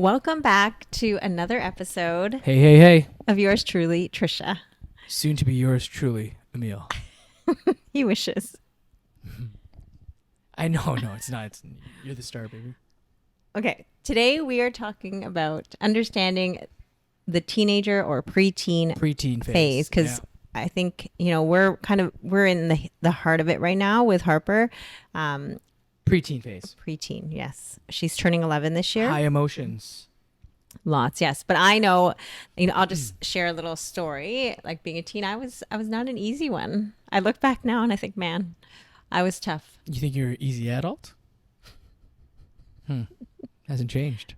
Welcome back to another episode Hey. of yours truly, Trisha. Soon to be yours truly, Emil. He wishes. I know, no, it's not. You're the star, baby. Okay, today we are talking about understanding the teenager or preteen Preteen phase because I think we're in the heart of it right now with Harper. Preteen phase. Preteen, yes, she's turning 11 this year. High emotions. Lots, yes. But I know, I'll just share a little story. Like being a teen, I was not an easy one. I look back now and I think, man, I was tough. You think you're an easy adult? Hasn't changed.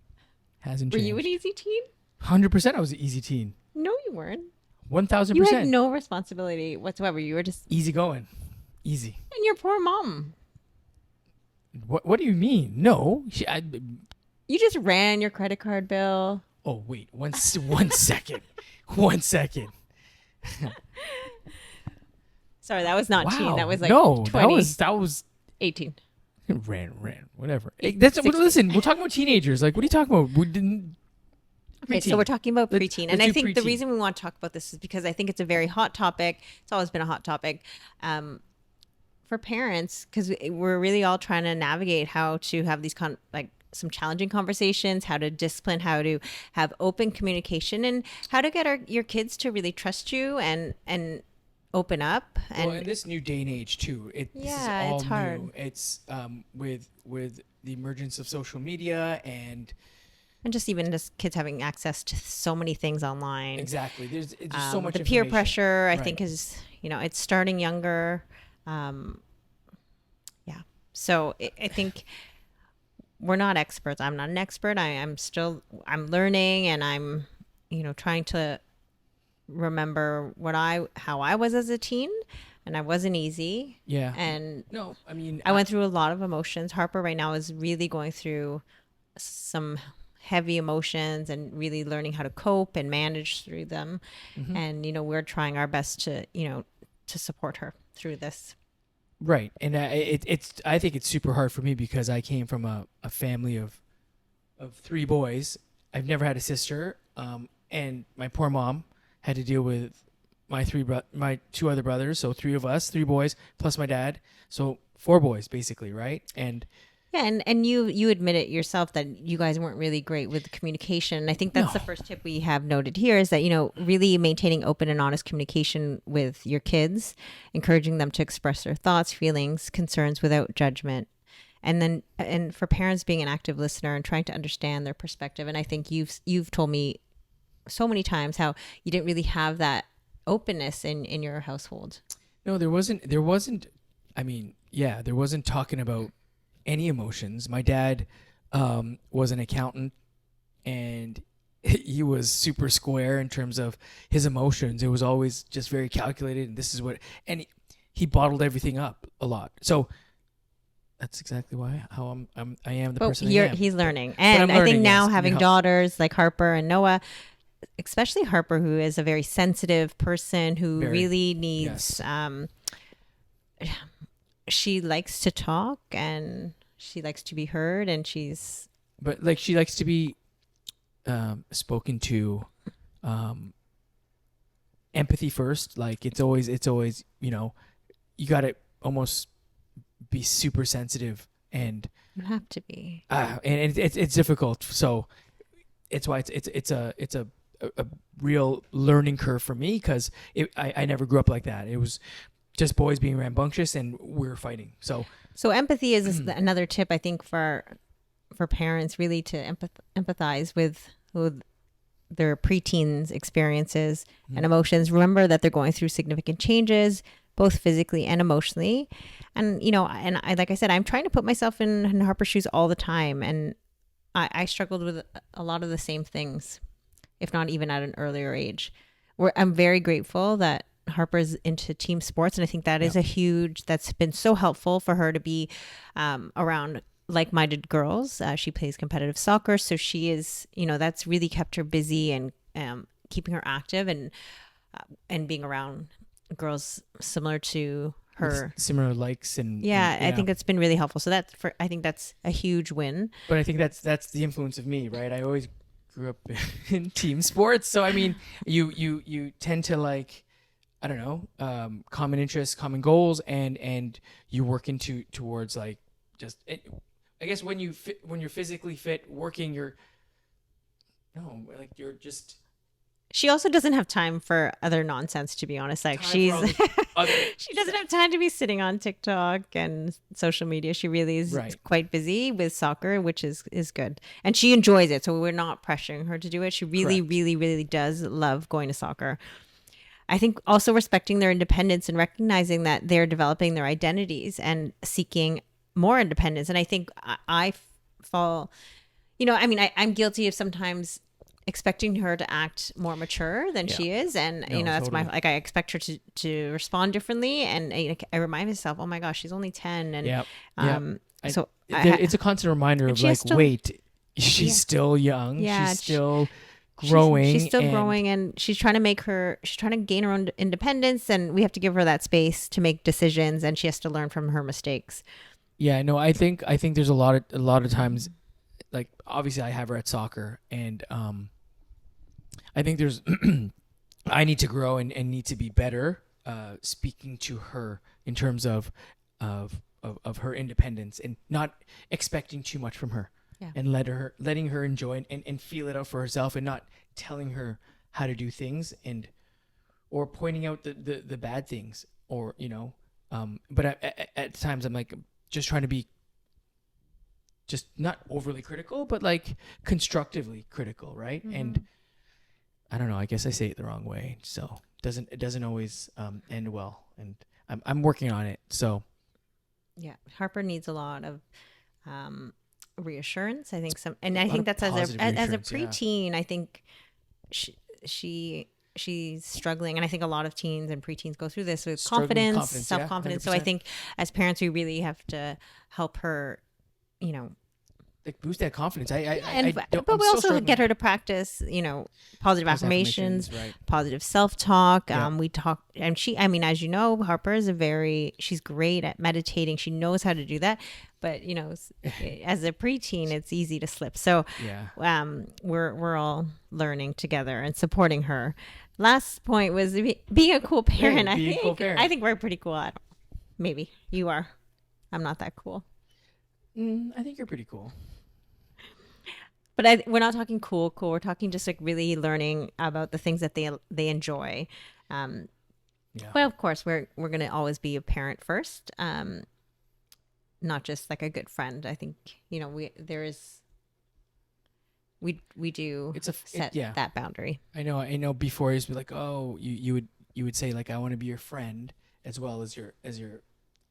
Were you an easy teen? 100% I was an easy teen. No, you weren't. 1000%. You had no responsibility whatsoever. You were just easy going. Easy. And your poor mom. What do you mean? No. You just ran your credit card bill. Oh, wait. One second. 1 second. Sorry, that was not Wow. teen. That was like no, 20. that was 18. ran, whatever. Listen, we're talking about teenagers. Like, what are you talking about? We didn't. Okay, so we're talking about preteen. And I think the preteen. reason we want to talk about this is because I think it's a very hot topic. It's always been a hot topic for parents because we're really all trying to navigate how to have these some challenging conversations, how to discipline, how to have open communication, and how to get your kids to really trust you and open up. And in this new day and age too, this is all it's hard. new. It's with the emergence of social media and just kids having access to so many things online. Exactly. There's so much the peer information. pressure, I Right. think, is it's starting younger. So I think we're not experts. I'm not an expert. I'm learning, and I'm trying to remember how I was as a teen, and I wasn't easy. Yeah. And No, I mean, I went through a lot of emotions. Harper right now is really going through some heavy emotions and really learning how to cope and manage through them. Mm-hmm. And we're trying our best to support her through this. Right, and I think it's super hard for me because I came from a family of 3 boys. I've never had a sister, and my poor mom had to deal with my 2 other brothers. So 3 of us, 3 boys plus my dad. So 4 boys basically, right? And yeah, and you admit it yourself that you guys weren't really great with communication. And I think that's No. the first tip we have noted here is that, really maintaining open and honest communication with your kids, encouraging them to express their thoughts, feelings, concerns without judgment. And for parents being an active listener and trying to understand their perspective. And I think you've told me so many times how you didn't really have that openness in your household. no, there wasn't. I mean, yeah, there wasn't talking about any emotions. My dad was an accountant, and he was super square in terms of his emotions. It was always just very calculated, and this is what, and he bottled everything up a lot. So that's exactly how I am the person I am. He's learning, and I think now having daughters like Harper and Noah, especially Harper, who is a very sensitive person who really needs. Yes. She likes to talk and she likes to be heard, and she likes to be spoken to. Empathy first. Like it's always you got to almost be super sensitive, and you have to be. And it's difficult. So it's why it's a real learning curve for me because I never grew up like that. It was just boys being rambunctious and we were fighting. So empathy is another tip I think for parents, really to empathize with their preteens experiences and emotions. Remember that they're going through significant changes, both physically and emotionally. And like I said, I'm trying to put myself in Harper's shoes all the time, and I struggled with a lot of the same things, if not even at an earlier age. I'm very grateful that Harper's into team sports, and I think that is that's been so helpful for her to be around like-minded girls. She plays competitive soccer, so she is, that's really kept her busy and keeping her active and being around girls similar to her. similar likes and I think it's been really helpful. So I think that's a huge win. But I think that's the influence of me, right? I always grew up in team sports, so I mean, you tend to like, I don't know, common interests, common goals, and you work towards like just. I guess when you're physically fit, working, you're just. She also doesn't have time for other nonsense, to be honest. Like she doesn't have time to be sitting on TikTok and social media. She really is quite busy with soccer, which is good. And she enjoys it. So we're not pressuring her to do it. She really, really, really does love going to soccer. I think also respecting their independence and recognizing that they're developing their identities and seeking more independence. And I think I fall, I'm guilty of sometimes expecting her to act more mature than she is, and that's totally. I expect her to respond differently, and I remind myself, oh my gosh, she's only 10, and so it's a constant reminder of like, wait, she's still young, she's still growing, she's still growing, and she's trying to gain her own independence, and we have to give her that space to make decisions, and she has to learn from her mistakes. I think there's a lot of times, like obviously I have her at soccer, and I think there's I need to grow and need to be better speaking to her in terms of her independence and not expecting too much from her, and letting her enjoy and feel it out for herself, and not telling her how to do things or pointing out the bad things, or but at times I'm like just trying to be just not overly critical, but like constructively critical, right? Mm-hmm. And I don't know, I guess I say it the wrong way, so it doesn't always end well, and I'm working on it. So Harper needs a lot of reassurance. I think I think that's as a preteen. I think she's struggling, and I think a lot of teens and preteens go through this with confidence, self-confidence. So I think as parents, we really have to help her, like boost that confidence. But we also get her to practice, positive affirmations, positive self-talk. We talk, and as you know, Harper is she's great at meditating. She knows how to do that. But, as a preteen, it's easy to slip. So we're all learning together and supporting her. Last point was being a cool parent. I think we're pretty cool. Maybe you are. I'm not that cool. I think you're pretty cool. But we're not talking cool. We're talking just like really learning about the things that they enjoy. But of course, we're going to always be a parent first, not just like a good friend. I think we do set that boundary. I know. Before he's like, oh, you would say like, I want to be your friend as well as your.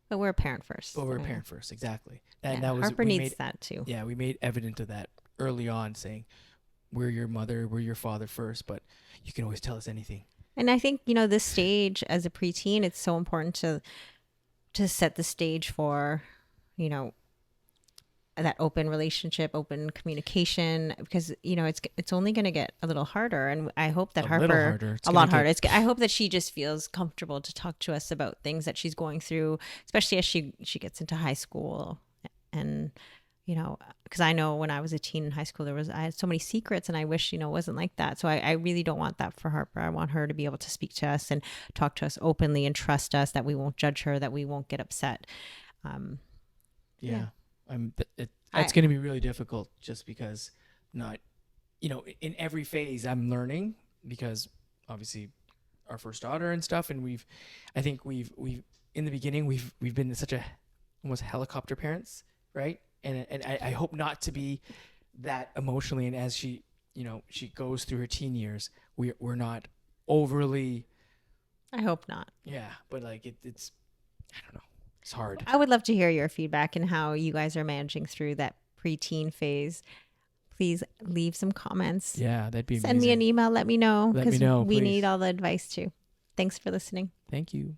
But we're a parent first. But we're a parent first, exactly. And that was Harper needs that too. Yeah, we made evident of that early on, saying we're your mother, we're your father first, but you can always tell us anything. And I think this stage as a preteen, it's so important to set the stage for that open relationship, open communication, because it's only going to get a little harder, and I hope that Harper a lot harder. I hope that she just feels comfortable to talk to us about things that she's going through, especially as she gets into high school, and because I know when I was a teen in high school, I had so many secrets, and I wish it wasn't like that. So I really don't want that for Harper. I want her to be able to speak to us and talk to us openly and trust us, that we won't judge her, that we won't get upset. It's going to be really difficult, just because in every phase I'm learning, because obviously our first daughter and stuff, and we've in the beginning we've been such a almost helicopter parents, right? And I hope not to be that emotionally, and as she goes through her teen years, we're not overly. I hope not. Yeah, but like it's I don't know. It's hard. I would love to hear your feedback and how you guys are managing through that preteen phase. Please leave some comments. Yeah, that'd be amazing. Send me an email. Let me know. Let me know, we please. need all the advice too. Thanks for listening. Thank you.